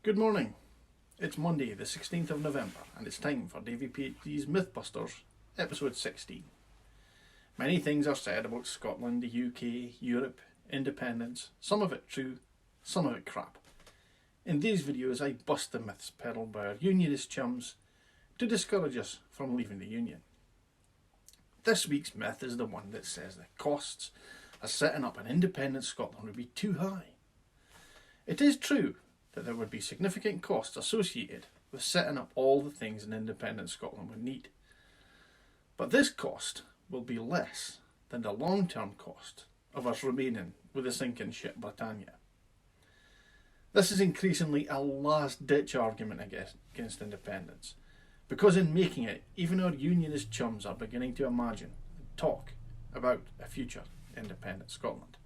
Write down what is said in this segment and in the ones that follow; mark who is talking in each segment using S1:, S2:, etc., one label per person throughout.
S1: Good morning. It's Monday the 16th of November and it's time for DaviePHD's Mythbusters, episode 16. Many things are said about Scotland, the UK, Europe, independence, some of it true, some of it crap. In these videos I bust the myths peddled by our Unionist chums to discourage us from leaving the Union. This week's myth is the one that says the costs of setting up an independent Scotland would be too high. It is true that there would be significant costs associated with setting up all the things an independent Scotland would need. But this cost will be less than the long-term cost of us remaining with the sinking ship Britannia. This is increasingly a last-ditch argument against independence, because in making it, even our Unionist chums are beginning to imagine and talk about a future independent Scotland.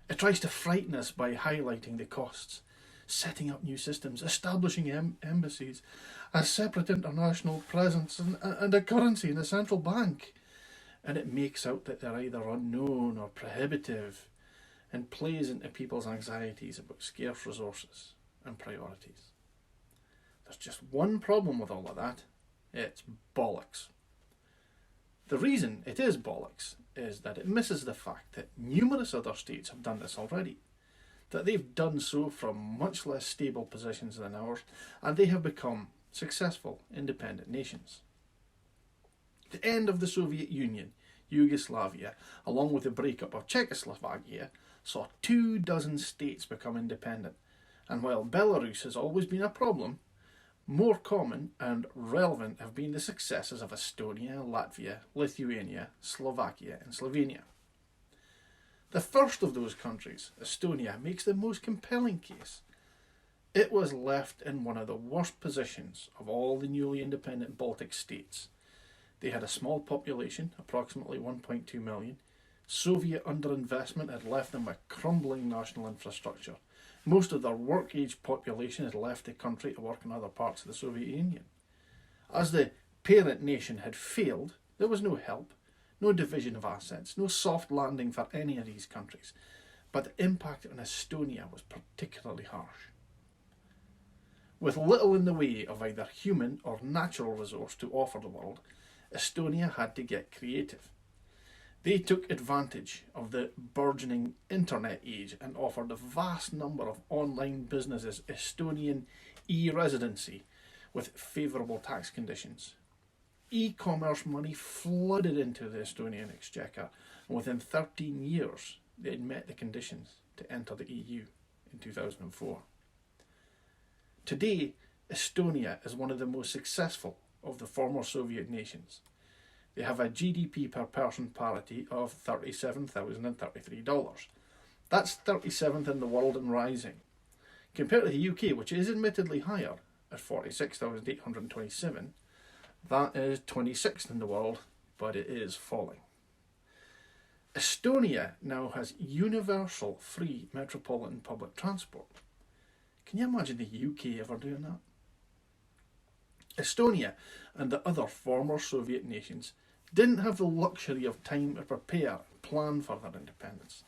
S1: It tries to frighten us by highlighting the costs, setting up new systems, establishing embassies, a separate international presence and a currency and a central bank. And it makes out that they're either unknown or prohibitive and plays into people's anxieties about scarce resources and priorities. There's just one problem with all of that. It's bollocks. The reason it is bollocks is that it misses the fact that numerous other states have done this already, that they've done so from much less stable positions than ours, and they have become successful independent nations. The end of the Soviet Union, Yugoslavia, along with the breakup of Czechoslovakia, saw 24 states become independent, and while Belarus has always been a problem, more common and relevant have been the successes of Estonia, Latvia, Lithuania, Slovakia and Slovenia. The first of those countries, Estonia, makes the most compelling case. It was left in one of the worst positions of all the newly independent Baltic states. They had a small population, approximately 1.2 million. Soviet underinvestment had left them with crumbling national infrastructure. Most of their work-age population had left the country to work in other parts of the Soviet Union. As the parent nation had failed, there was no help, no division of assets, no soft landing for any of these countries. But the impact on Estonia was particularly harsh. With little in the way of either human or natural resource to offer the world, Estonia had to get creative. They took advantage of the burgeoning internet age and offered a vast number of online businesses Estonian e-residency with favourable tax conditions. E-commerce money flooded into the Estonian exchequer, and within 13 years they had met the conditions to enter the EU in 2004. Today, Estonia is one of the most successful of the former Soviet nations. They have a GDP per person parity of $37,033. That's 37th in the world and rising. Compared to the UK, which is admittedly higher at 46,827, that is 26th in the world, but it is falling. Estonia now has universal free metropolitan public transport. Can you imagine the UK ever doing that? Estonia and the other former Soviet nations didn't have the luxury of time to prepare and plan for their independence.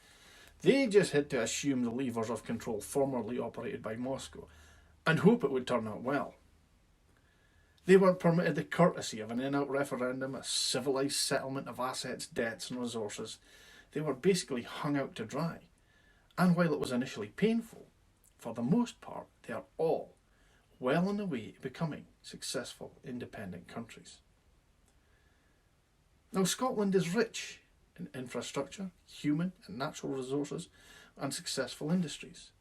S1: They just had to assume the levers of control formerly operated by Moscow and hope it would turn out well. They weren't permitted the courtesy of an in-out referendum, a civilised settlement of assets, debts and resources. They were basically hung out to dry. And while it was initially painful, for the most part they are all well on the way to becoming successful independent countries. Now, Scotland is rich in infrastructure, human and natural resources and successful industries.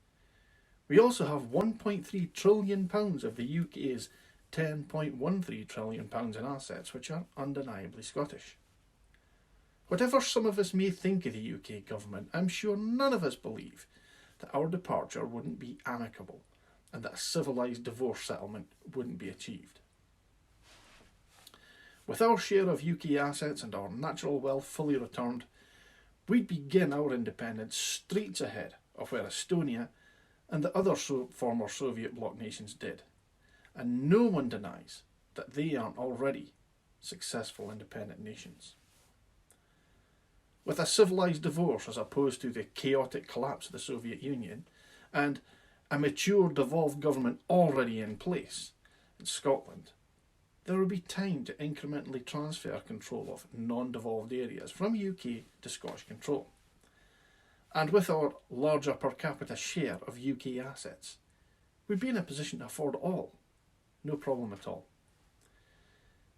S1: We also have £1.3 trillion of the UK's £10.13 trillion in assets, which are undeniably Scottish. Whatever some of us may think of the UK government, I'm sure none of us believe that our departure wouldn't be amicable and that a civilised divorce settlement wouldn't be achieved. With our share of UK assets and our natural wealth fully returned, we'd begin our independence streets ahead of where Estonia and the other former Soviet bloc nations did. And no one denies that they aren't already successful independent nations. With a civilised divorce as opposed to the chaotic collapse of the Soviet Union, and a mature devolved government already in place in Scotland, there will be time to incrementally transfer control of non-devolved areas from UK to Scottish control. And with our larger per capita share of UK assets, we'd be in a position to afford all. No problem at all.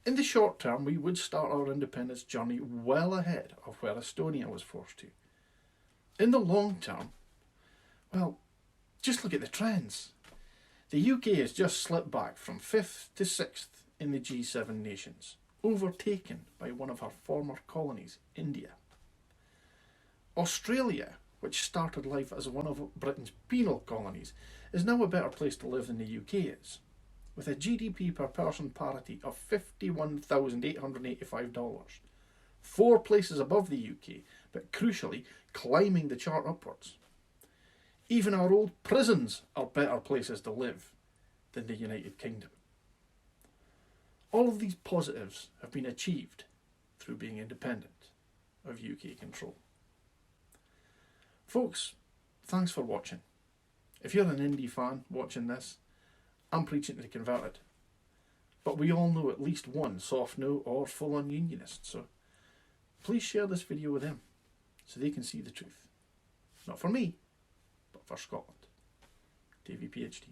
S1: In the short term, we would start our independence journey well ahead of where Estonia was forced to. In the long term, well, just look at the trends. The UK has just slipped back from 5th to 6th in the G7 nations, overtaken by one of her former colonies, India. Australia, which started life as one of Britain's penal colonies, is now a better place to live than the UK is, with a GDP per person parity of $51,885, 4 places above the UK, but crucially climbing the chart upwards. Even our old prisons are better places to live than the United Kingdom. All of these positives have been achieved through being independent of UK control. Folks, thanks for watching. If you're an Indy fan watching this, I'm preaching to the converted. But we all know at least one soft no or full-on unionist, so please share this video with them so they can see the truth. Not for me, but for Scotland. DaviePHD.